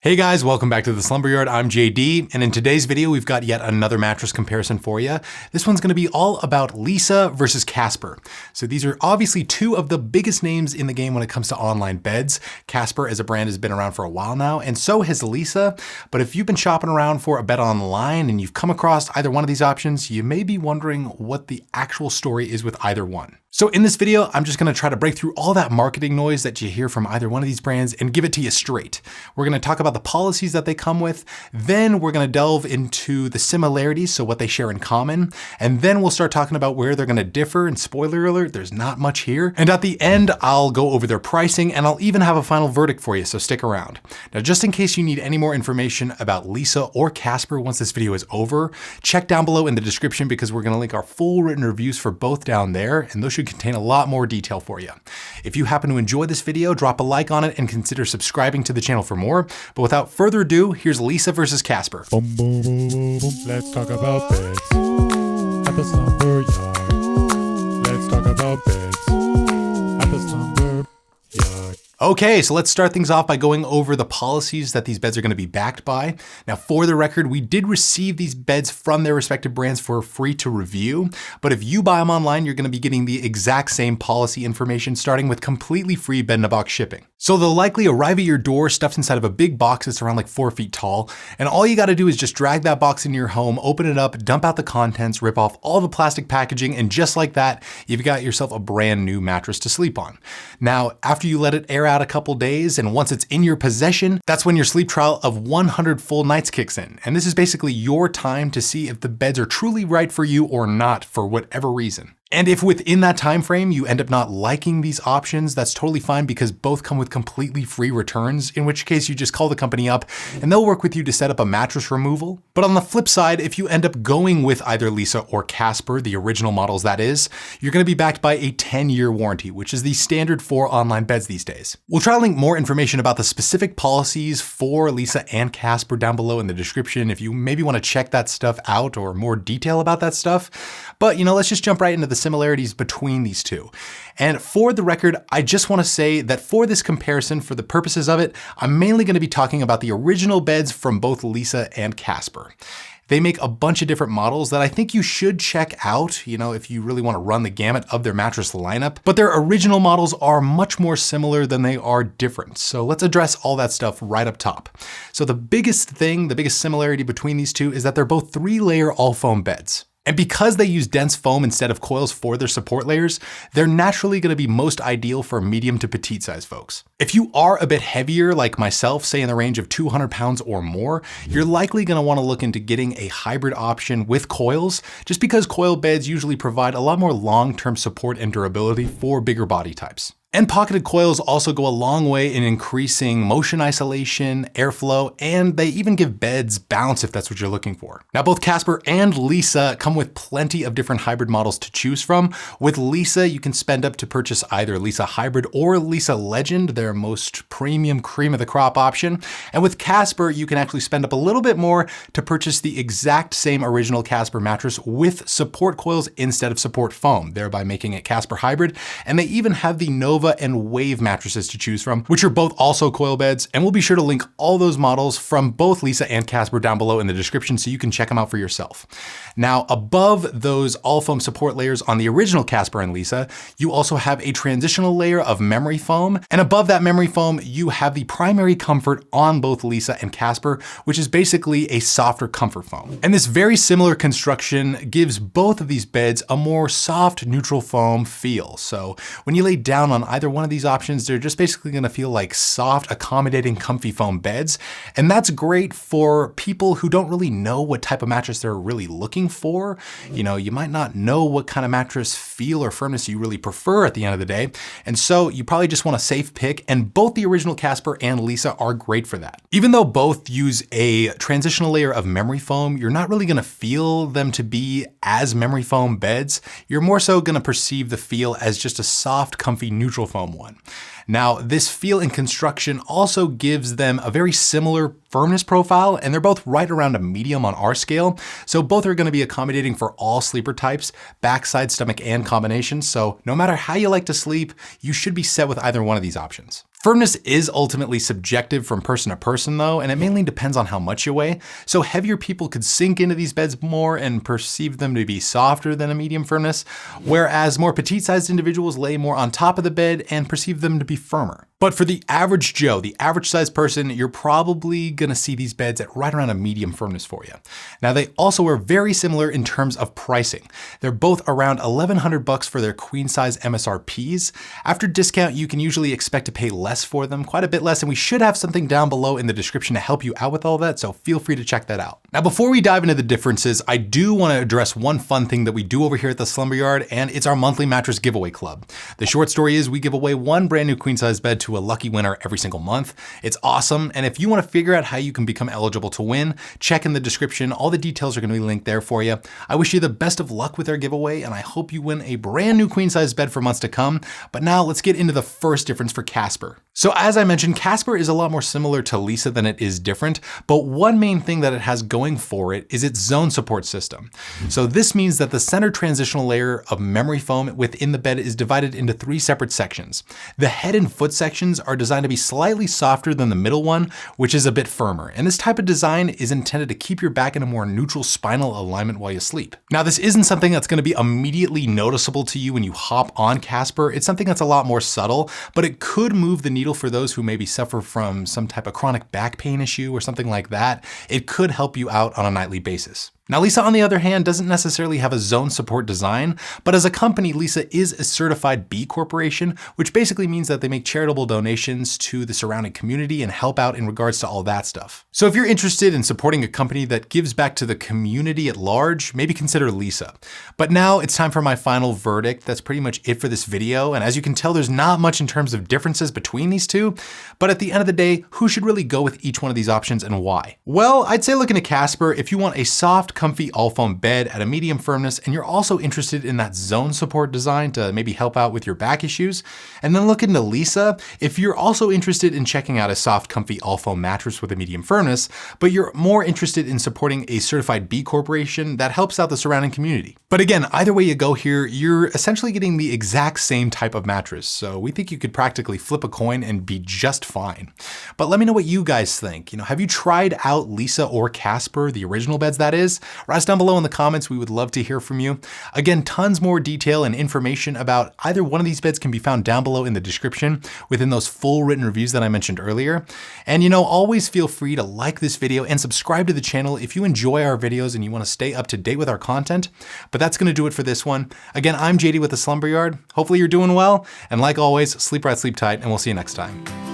Hey guys, welcome back to the Slumber Yard. I'm JD, and in today's video, we've got yet another mattress comparison for you. This one's gonna be all about Leesa versus Casper. So these are obviously two of the biggest names in the game when it comes to online beds. Casper as a brand has been around for a while now, and so has Leesa. But if you've been shopping around for a bed online and you've come across either one of these options, you may be wondering what the actual story is with either one. So in this video, I'm just gonna try to break through all that marketing noise that you hear from either one of these brands and give it to you straight. We're gonna talk about the policies that they come with, then we're gonna delve into the similarities, so what they share in common, and then we'll start talking about where they're gonna differ, and spoiler alert, there's not much here. And at the end, I'll go over their pricing, and I'll even have a final verdict for you, so stick around. Now, just in case you need any more information about Leesa or Casper once this video is over, check down below in the description because we're gonna link our full written reviews for both down there, and those should contain a lot more detail for you. If you happen to enjoy this video, drop a like on it and consider subscribing to the channel for more. But without further ado, here's Leesa versus Casper. Boom, boom, boom, boom, boom. Let's talk about beds at the Slumber Yard. Let's talk about beds at the Slumber Yard. Okay, so let's start things off by going over the policies that these beds are going to be backed by. Now, for the record, we did receive these beds from their respective brands for free to review, but if you buy them online, you're going to be getting the exact same policy information, starting with completely free bed-in-a-box shipping. So they'll likely arrive at your door stuffed inside of a big box that's around like 4 feet tall, and all you got to do is just drag that box into your home, open it up, dump out the contents, rip off all the plastic packaging, and just like that, you've got yourself a brand new mattress to sleep on. Now, after you let it air out a couple days, and once it's in your possession, that's when your sleep trial of 100 full nights kicks in. And this is basically your time to see if the beds are truly right for you or not for whatever reason. And if within that time frame you end up not liking these options, that's totally fine because both come with completely free returns, in which case you just call the company up and they'll work with you to set up a mattress removal. But on the flip side, if you end up going with either Leesa or Casper, the original models that is, you're gonna be backed by a 10-year warranty, which is the standard for online beds these days. We'll try to link more information about the specific policies for Leesa and Casper down below in the description if you maybe wanna check that stuff out or more detail about that stuff. But let's just jump right into the similarities between these two. And for the record, I just want to say that for this comparison, for the purposes of it, I'm mainly going to be talking about the original beds from both Leesa and Casper. They make a bunch of different models that I think you should check out, if you really want to run the gamut of their mattress lineup, but their original models are much more similar than they are different. So let's address all that stuff right up top. So the biggest similarity between these two is that they're both 3-layer all foam beds. And because they use dense foam instead of coils for their support layers, they're naturally going to be most ideal for medium to petite size folks. If you are a bit heavier like myself, say in the range of 200 pounds or more, you're likely going to want to look into getting a hybrid option with coils, just because coil beds usually provide a lot more long-term support and durability for bigger body types. And pocketed coils also go a long way in increasing motion isolation, airflow, and they even give beds bounce if that's what you're looking for. Now, both Casper and Leesa come with plenty of different hybrid models to choose from. With Leesa, you can spend up to purchase either Leesa Hybrid or Leesa Legend, their most premium cream of the crop option. And with Casper, you can actually spend up a little bit more to purchase the exact same original Casper mattress with support coils instead of support foam, thereby making it Casper Hybrid. And they even have the Nova and Wave mattresses to choose from, which are both also coil beds, and we'll be sure to link all those models from both Leesa and Casper down below in the description so you can check them out for yourself. Now, above those all foam support layers on the original Casper and Leesa, you also have a transitional layer of memory foam, and above that memory foam, you have the primary comfort on both Leesa and Casper, which is basically a softer comfort foam. And this very similar construction gives both of these beds a more soft, neutral foam feel. So when you lay down on either one of these options, they're just basically going to feel like soft, accommodating, comfy foam beds. And that's great for people who don't really know what type of mattress they're really looking for. You might not know what kind of mattress feel or firmness you really prefer at the end of the day. And so you probably just want a safe pick, and both the original Casper and Leesa are great for that. Even though both use a transitional layer of memory foam, you're not really going to feel them to be as memory foam beds. You're more so going to perceive the feel as just a soft, comfy, neutral foam one. Now, this feel and construction also gives them a very similar firmness profile, and they're both right around a medium on our scale. So both are going to be accommodating for all sleeper types, backside, stomach, and combinations. So no matter how you like to sleep, you should be set with either one of these options. Firmness is ultimately subjective from person to person though, and it mainly depends on how much you weigh. So heavier people could sink into these beds more and perceive them to be softer than a medium firmness, whereas more petite-sized individuals lay more on top of the bed and perceive them to be firmer. But for the average Joe, the average sized person, you're probably gonna see these beds at right around a medium firmness for you. Now they also are very similar in terms of pricing. They're both around $1,100 for their queen size MSRPs. After discount, you can usually expect to pay less for them, quite a bit less, and we should have something down below in the description to help you out with all that, so feel free to check that out. Now before we dive into the differences, I do wanna address one fun thing that we do over here at the Slumber Yard, and it's our monthly mattress giveaway club. The short story is we give away one brand new queen size bed to a lucky winner every single month. It's awesome, and if you want to figure out how you can become eligible to win, check in the description. All the details are going to be linked there for you. I wish you the best of luck with our giveaway, and I hope you win a brand new queen size bed for months to come. But now let's get into the first difference for Casper. So as I mentioned, Casper is a lot more similar to Leesa than it is different, but one main thing that it has going for it is its zone support system. So this means that the center transitional layer of memory foam within the bed is divided into 3 separate sections. The head and foot sections are designed to be slightly softer than the middle one, which is a bit firmer. And this type of design is intended to keep your back in a more neutral spinal alignment while you sleep. Now, this isn't something that's going to be immediately noticeable to you when you hop on Casper. It's something that's a lot more subtle, but it could move the needle for those who maybe suffer from some type of chronic back pain issue or something like that. It could help you out on a nightly basis. Now, Leesa, on the other hand, doesn't necessarily have a zone support design, but as a company, Leesa is a certified B Corporation, which basically means that they make charitable donations to the surrounding community and help out in regards to all that stuff. So if you're interested in supporting a company that gives back to the community at large, maybe consider Leesa. But now it's time for my final verdict. That's pretty much it for this video. And as you can tell, there's not much in terms of differences between these two, but at the end of the day, who should really go with each one of these options and why? Well, I'd say look into Casper if you want a soft, comfy all-foam bed at a medium firmness, and you're also interested in that zone support design to maybe help out with your back issues. And then look into Leesa if you're also interested in checking out a soft, comfy all-foam mattress with a medium firmness, but you're more interested in supporting a certified B Corporation that helps out the surrounding community. But again, either way you go here, you're essentially getting the exact same type of mattress. So we think you could practically flip a coin and be just fine. But let me know what you guys think. Have you tried out Leesa or Casper, the original beds that is? Write us down below in the comments. We would love to hear from you. Again, tons more detail and information about either one of these beds can be found down below in the description within those full written reviews that I mentioned earlier. And always feel free to like this video and subscribe to the channel if you enjoy our videos and you want to stay up to date with our content. But that's going to do it for this one. Again, I'm JD with the Slumber Yard. Hopefully you're doing well. And like always, sleep right, sleep tight, and we'll see you next time.